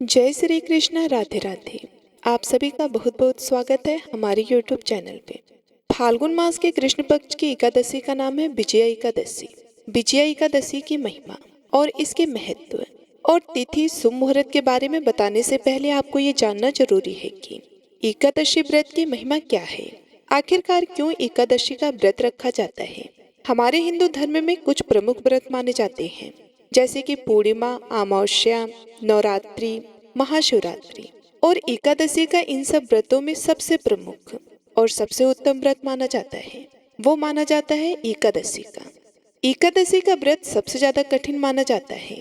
जय श्री कृष्ण, राधे राधे। आप सभी का बहुत बहुत स्वागत है हमारे YouTube चैनल पे। फाल्गुन मास के कृष्ण पक्ष की एकादशी का नाम है विजया एकादशी। विजया एकादशी की महिमा और इसके महत्व और तिथि शुभ मुहूर्त के बारे में बताने से पहले आपको ये जानना जरूरी है कि एकादशी व्रत की महिमा क्या है। आखिरकार क्यों एकादशी का व्रत रखा जाता है। हमारे हिंदू धर्म में कुछ प्रमुख व्रत माने जाते हैं, जैसे कि पूर्णिमा, अमावस्या, नवरात्रि, महाशिवरात्रि और एकादशी का इन सब व्रतों में सबसे प्रमुख और सबसे उत्तम व्रत माना जाता है, वो माना जाता है एकादशी का। एकादशी का व्रत सबसे ज्यादा कठिन माना जाता है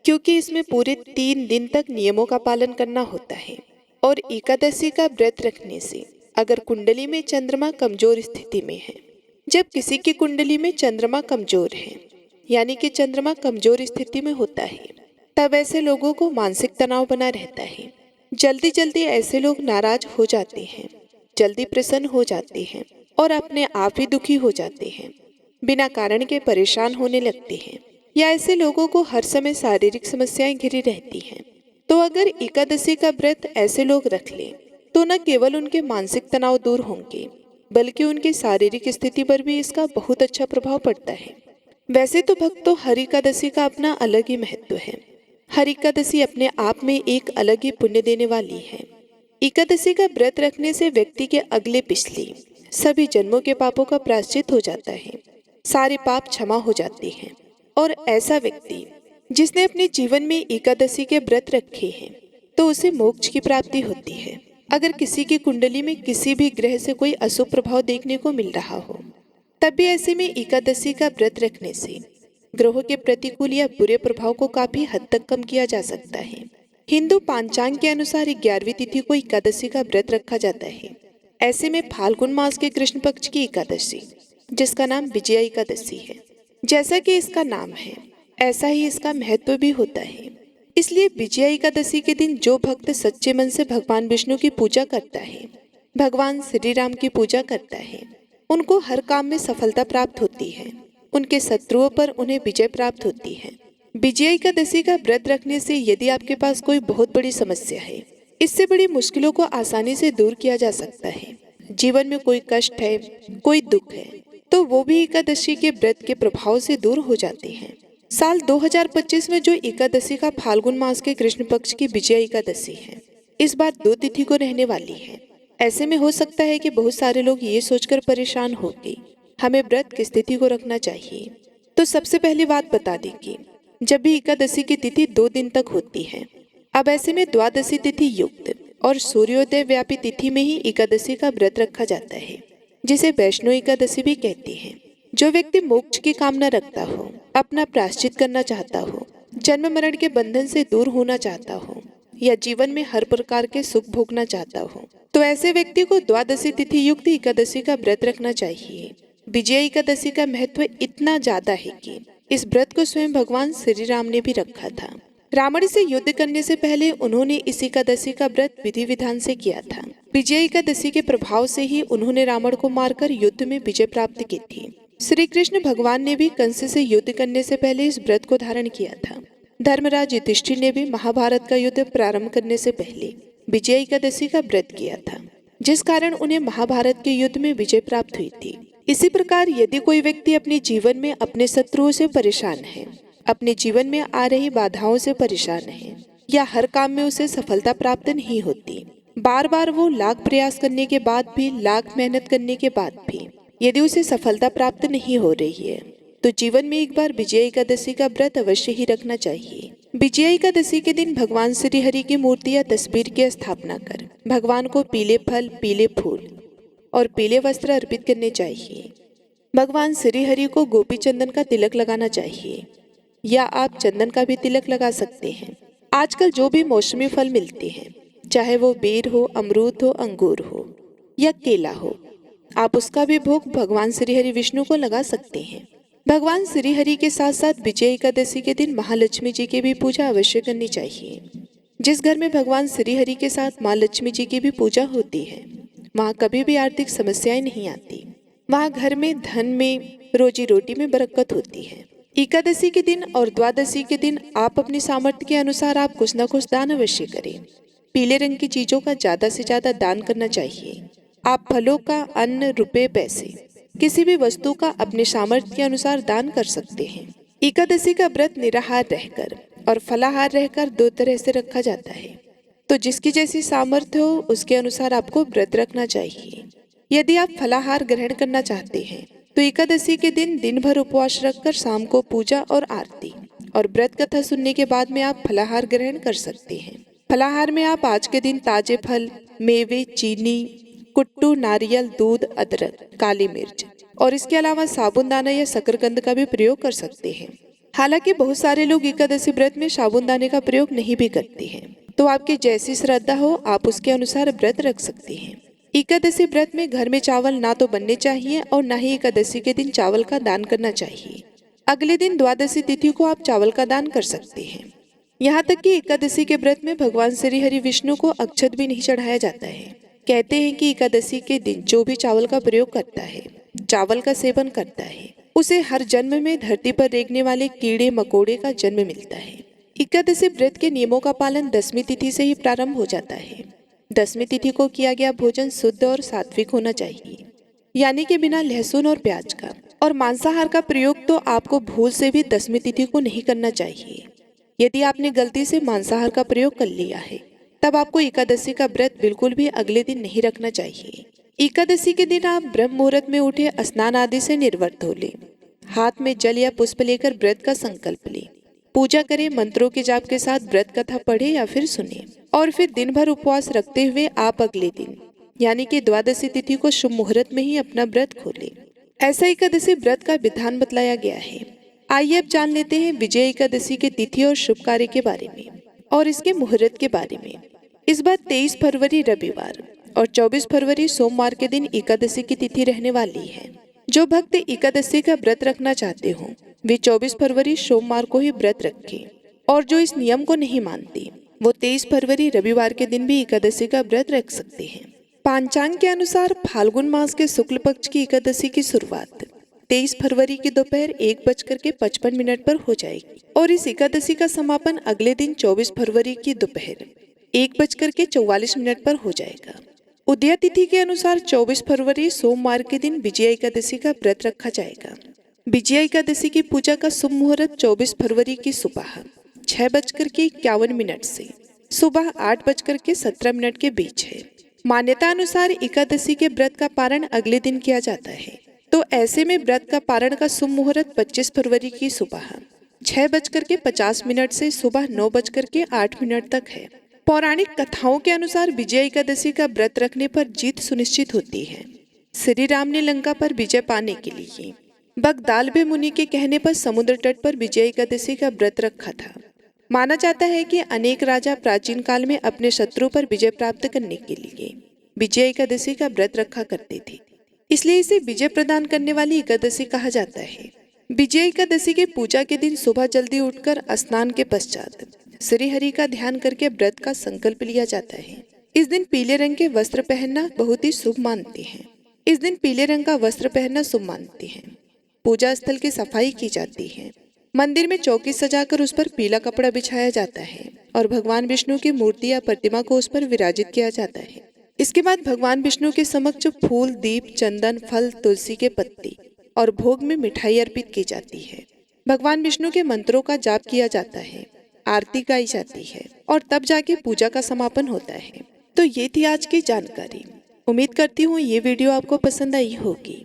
क्योंकि इसमें पूरे 3 दिन तक नियमों का पालन करना होता है। और एकादशी का व्रत रखने से अगर कुंडली में चंद्रमा कमजोर स्थिति में है, जब किसी की कुंडली में चंद्रमा कमजोर है यानी कि चंद्रमा कमजोर स्थिति में होता है, तब ऐसे लोगों को मानसिक तनाव बना रहता है। जल्दी जल्दी ऐसे लोग नाराज हो जाते हैं, जल्दी प्रसन्न हो जाते हैं और अपने आप ही दुखी हो जाते हैं, बिना कारण के परेशान होने लगते हैं, या ऐसे लोगों को हर समय शारीरिक समस्याएं घिरी रहती हैं। तो अगर एकादशी का व्रत ऐसे लोग रख लें तो न केवल उनके मानसिक तनाव दूर होंगे, बल्कि उनकी शारीरिक स्थिति पर भी इसका बहुत अच्छा प्रभाव पड़ता है। वैसे तो भक्तों, हर एकादशी का अपना अलग ही महत्व है। हर एकादशी अपने आप में एक अलग ही पुण्य देने वाली है। एकादशी का व्रत रखने से व्यक्ति के अगले पिछले सभी जन्मों के पापों का प्रायश्चित हो जाता है, सारे पाप क्षमा हो जाते हैं। और ऐसा व्यक्ति जिसने अपने जीवन में एकादशी के व्रत रखे हैं तो उसे मोक्ष की प्राप्ति होती है। अगर किसी की कुंडली में किसी भी ग्रह से कोई अशुभ प्रभाव देखने को मिल रहा हो, तब भी ऐसे में एकादशी का व्रत रखने से ग्रहों के प्रतिकूल या बुरे प्रभाव को काफी हद तक कम किया जा सकता है। हिंदू पांचांग के अनुसार 11वीं तिथि को एकादशी का व्रत रखा जाता है। ऐसे में फाल्गुन मास के कृष्ण पक्ष की एकादशी, जिसका नाम विजया एकादशी है, जैसा कि इसका नाम है ऐसा ही इसका महत्व भी होता है। इसलिए विजया एकादशी के दिन जो भक्त सच्चे मन से भगवान विष्णु की पूजा करता है, भगवान श्री राम की पूजा करता है, उनको हर काम में सफलता प्राप्त होती है। उनके शत्रुओं पर उन्हें विजय प्राप्त होती है। विजया एकादशी का व्रत रखने से यदि आपके पास कोई बहुत बड़ी समस्या है, इससे बड़ी मुश्किलों को आसानी से दूर किया जा सकता है। जीवन में कोई कष्ट है, कोई दुख है, तो वो भी एकादशी के व्रत के प्रभाव से दूर हो जाते हैं। साल 2025 में जो एकादशी का फाल्गुन मास के कृष्ण पक्ष की विजया एकादशी है, इस बार 2 तिथि को रहने वाली है। ऐसे में हो सकता है कि बहुत सारे लोग ये सोचकर परेशान हो कि हमें व्रत किस तिथि को रखना चाहिए। तो सबसे पहली बात बता दें कि जब भी एकादशी की तिथि 2 दिन तक होती है, अब ऐसे में द्वादशी तिथि युक्त और सूर्योदय व्यापी तिथि में ही एकादशी का व्रत रखा जाता है, जिसे वैष्णो एकादशी भी कहते हैं। जो व्यक्ति मोक्ष की कामना रखता हो, अपना प्रायश्चित करना चाहता हो, जन्म मरण के बंधन से दूर होना चाहता हो, या जीवन में हर प्रकार के सुख भोगना चाहता हो, तो ऐसे व्यक्ति को द्वादशी तिथि युक्त एकादशी का व्रत रखना चाहिए। विजया एकादशी का महत्व इतना ज्यादा है कि इस व्रत को स्वयं भगवान श्री राम ने भी रखा था। रावण से युद्ध करने से पहले उन्होंने इस एकादशी का व्रत विधि विधान से किया था। विजया एकादशी के प्रभाव से ही उन्होंने रावण को मारकर युद्ध में विजय प्राप्त की थी। श्री कृष्ण भगवान ने भी कंस से युद्ध करने से पहले इस व्रत को धारण किया था। धर्मराज युधिष्ठिर ने भी महाभारत का युद्ध प्रारंभ करने से पहले विजया एकादशी का व्रत किया था, जिस कारण उन्हें महाभारत के युद्ध में विजय प्राप्त हुई थी। इसी प्रकार यदि कोई व्यक्ति अपने जीवन में अपने शत्रुओं से परेशान है, अपने जीवन में आ रही बाधाओं से परेशान है, या हर काम में उसे सफलता प्राप्त नहीं होती, बार बार वो लाख प्रयास करने के बाद भी, लाख मेहनत करने के बाद भी यदि उसे सफलता प्राप्त नहीं हो रही है, तो जीवन में एक बार विजया एकादशी का व्रत अवश्य ही रखना चाहिए। विजया एकादशी के दिन भगवान श्री हरि की मूर्ति या तस्वीर की स्थापना कर भगवान को पीले फल, पीले फूल और पीले वस्त्र अर्पित करने चाहिए। भगवान श्री हरि को गोपी चंदन का तिलक लगाना चाहिए, या आप चंदन का भी तिलक लगा सकते हैं। आजकल जो भी मौसमी फल मिलते हैं, चाहे वो बेर हो, अमरूद हो, अंगूर हो या केला हो, आप उसका भी भोग भगवान श्री हरि विष्णु को लगा सकते हैं। भगवान श्री हरि के साथ साथ विजय एकादशी के दिन महालक्ष्मी जी की भी पूजा अवश्य करनी चाहिए। जिस घर में भगवान श्री हरि के साथ माँ लक्ष्मी जी की भी पूजा होती है, वहाँ कभी भी आर्थिक समस्याएं नहीं आती। वहाँ घर में धन में, रोजी रोटी में बरकत होती है। एकादशी के दिन और द्वादशी के दिन आप अपनी सामर्थ्य के अनुसार आप कुछ न कुछ दान अवश्य करें। पीले रंग की चीजों का ज्यादा से ज्यादा दान करना चाहिए। आप फलों का, अन्न, रुपए, पैसे, किसी भी वस्तु का अपने सामर्थ्य के अनुसार दान कर सकते हैं। एकादशी का व्रत निराहार रहकर और फलाहार रहकर दो तरह से रखा जाता है, तो जिसकी जैसी सामर्थ्य हो उसके अनुसार आपको व्रत रखना चाहिए। यदि आप फलाहार ग्रहण करना चाहते हैं तो एकादशी के दिन भर उपवास रखकर शाम को पूजा और आरती और व्रत कथा सुनने के बाद में आप फलाहार ग्रहण कर सकते हैं। फलाहार में आप आज के दिन ताजे फल, मेवे, चीनी, कुट्टू, नारियल, दूध, अदरक, काली मिर्च और इसके अलावा साबुनदाना या शकरकंद का भी प्रयोग कर सकते हैं। हालांकि बहुत सारे लोग एकादशी व्रत में साबुनदाने का प्रयोग नहीं भी करते हैं, तो आपकी जैसी श्रद्धा हो आप उसके अनुसार व्रत रख सकते हैं। एकादशी व्रत में घर में चावल ना तो बनने चाहिए और ना ही एकादशी के दिन चावल का दान करना चाहिए। अगले दिन द्वादशी तिथि को आप चावल का दान कर सकते हैं। यहाँ तक कि एकादशी के व्रत में भगवान श्री हरि विष्णु को अक्षत भी नहीं चढ़ाया जाता है। कहते हैं कि एकादशी के दिन जो भी चावल का प्रयोग करता है, चावल का सेवन करता है, उसे हर जन्म में धरती पर रेंगने वाले कीड़े मकोड़े का जन्म मिलता है। एकादशी व्रत के नियमों का पालन दसवीं तिथि से ही प्रारंभ हो जाता है। दसवीं तिथि को किया गया भोजन शुद्ध और सात्विक होना चाहिए, यानी कि बिना लहसुन और प्याज का। और मांसाहार का प्रयोग तो आपको भूल से भी दसवीं तिथि को नहीं करना चाहिए। यदि आपने गलती से मांसाहार का प्रयोग कर लिया है तब आपको एकादशी का व्रत बिल्कुल भी अगले दिन नहीं रखना चाहिए। एकादशी के दिन आप ब्रह्म मुहूर्त में उठे, स्नान आदि से निर्वृत्त हो लें, हाथ में जल या पुष्प लेकर व्रत का संकल्प लें, पूजा करें, मंत्रों के जाप के साथ व्रत कथा पढ़े या फिर सुने और फिर दिन भर उपवास रखते हुए आप अगले दिन यानी कि द्वादशी तिथि को शुभ मुहूर्त में ही अपना व्रत खोलें। ऐसा एकादशी व्रत का विधान बतलाया गया है। आइए अब जान लेते हैं विजय एकादशी के तिथि और शुभ कार्य के बारे में और इसके मुहूर्त के बारे में। इस बार 23 फरवरी रविवार और 24 फरवरी सोमवार के दिन एकादशी की तिथि रहने वाली है। जो भक्त एकादशी का व्रत रखना चाहते हो वे 24 फरवरी सोमवार को ही व्रत रखें और जो इस नियम को नहीं मानते वो 23 फरवरी रविवार के दिन भी एकादशी का व्रत रख सकते हैं। पांचांग के अनुसार फाल्गुन मास के शुक्ल पक्ष की एकादशी की शुरुआत 23 फरवरी की दोपहर 1:55 पर हो जाएगी और इस एकादशी का समापन अगले दिन 24 फरवरी की दोपहर 1:44 पर हो जाएगा। उदया तिथि के अनुसार 24 फरवरी सोमवार के दिन विजया एकादशी का व्रत रखा जाएगा। विजया एकादशी की पूजा का शुभ मुहूर्त 24 फरवरी की सुबह 6:51 से सुबह 8:17 के बीच है। मान्यता अनुसार एकादशी के व्रत का पारण अगले दिन किया जाता है, तो ऐसे में व्रत का पारण का शुभ मुहूर्त 25 फरवरी की सुबह 6:50 से सुबह 9:08 तक है। पौराणिक कथाओं के अनुसार विजय एकादशी का व्रत रखने पर जीत सुनिश्चित होती है। श्री राम ने लंका पर विजय पाने के लिए बगदालबे मुनि के कहने पर समुद्र तट पर विजय एकादशी का व्रत रखा था। माना जाता है कि अनेक राजा प्राचीन काल में अपने शत्रु पर विजय प्राप्त करने के लिए विजय एकादशी का व्रत रखा करते थे, इसलिए इसे विजय प्रदान करने वाली एकादशी कहा जाता है। विजय एकादशी के पूजा के दिन सुबह जल्दी उठकर स्नान के पश्चात श्री हरि का ध्यान करके व्रत का संकल्प लिया जाता है। इस दिन पीले रंग के वस्त्र पहनना बहुत ही शुभ मानते हैं। इस दिन पीले रंग का वस्त्र पहनना शुभ मानते हैं। पूजा स्थल की सफाई की जाती है। मंदिर में चौकी सजाकर उस पर पीला कपड़ा बिछाया जाता है और भगवान विष्णु की मूर्ति या प्रतिमा को उस पर विराजित किया जाता है। इसके बाद भगवान विष्णु के समक्ष फूल, दीप, चंदन, फल, तुलसी के पत्ते और भोग में मिठाई अर्पित की जाती है। भगवान विष्णु के मंत्रों का जाप किया जाता है, आरती गाई जाती है और तब जाके पूजा का समापन होता है। तो ये थी आज की जानकारी। उम्मीद करती हूँ ये वीडियो आपको पसंद आई होगी।